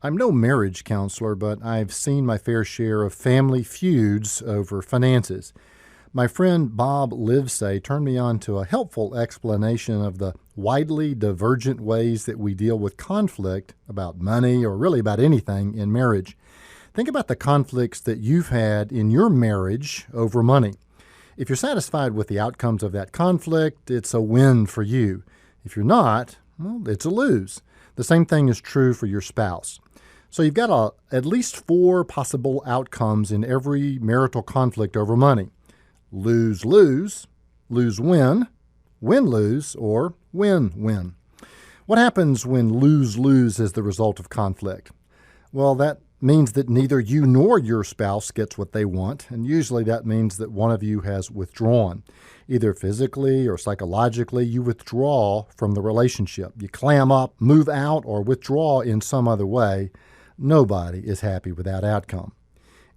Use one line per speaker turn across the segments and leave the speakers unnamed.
I'm no marriage counselor, but I've seen my fair share of family feuds over finances. My friend Bob Livesay turned me on to a helpful explanation of the widely divergent ways that we deal with conflict about money or really about anything in marriage. Think about the conflicts that you've had in your marriage over money. If you're satisfied with the outcomes of that conflict, it's a win for you. If you're not, well, it's a lose. The same thing is true for your spouse. So you've got at least 4 possible outcomes in every marital conflict over money. Lose-lose, lose-win, win-lose, or win-win. What happens when lose-lose is the result of conflict? Well, that means that neither you nor your spouse gets what they want, and usually that means that one of you has withdrawn. Either physically or psychologically, you withdraw from the relationship. You clam up, move out, or withdraw in some other way. Nobody is happy with that outcome.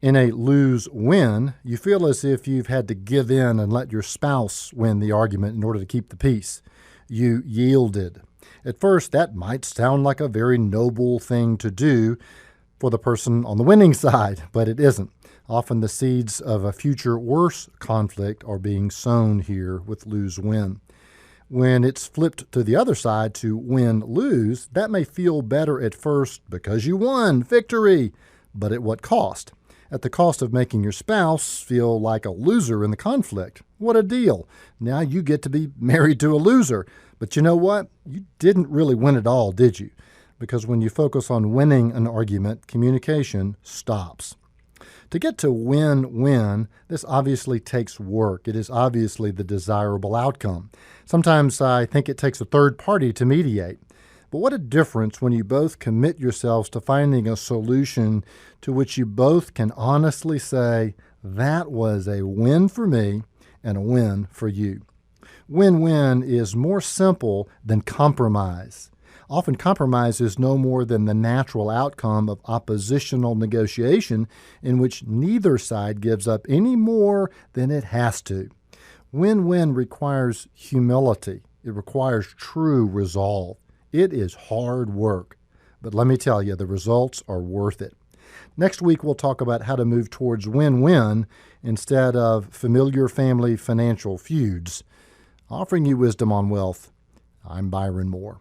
In a lose-win, you feel as if you've had to give in and let your spouse win the argument in order to keep the peace. You yielded. At first, that might sound like a very noble thing to do for the person on the winning side, but it isn't. Often the seeds of a future worse conflict are being sown here with lose-win. When it's flipped to the other side to win-lose, that may feel better at first because you won, victory, but at what cost? At the cost of making your spouse feel like a loser in the conflict. What a deal. Now you get to be married to a loser. But you know what? You didn't really win it all, did you? Because when you focus on winning an argument, communication stops. To get to win-win, this obviously takes work. It is obviously the desirable outcome. Sometimes I think it takes a third party to mediate. But what a difference when you both commit yourselves to finding a solution to which you both can honestly say, that was a win for me and a win for you. Win-win is more simple than compromise. Often compromise is no more than the natural outcome of oppositional negotiation in which neither side gives up any more than it has to. Win-win requires humility. It requires true resolve. It is hard work, but let me tell you, the results are worth it. Next week, we'll talk about how to move towards win-win instead of familiar family financial feuds. Offering you wisdom on wealth, I'm Byron Moore.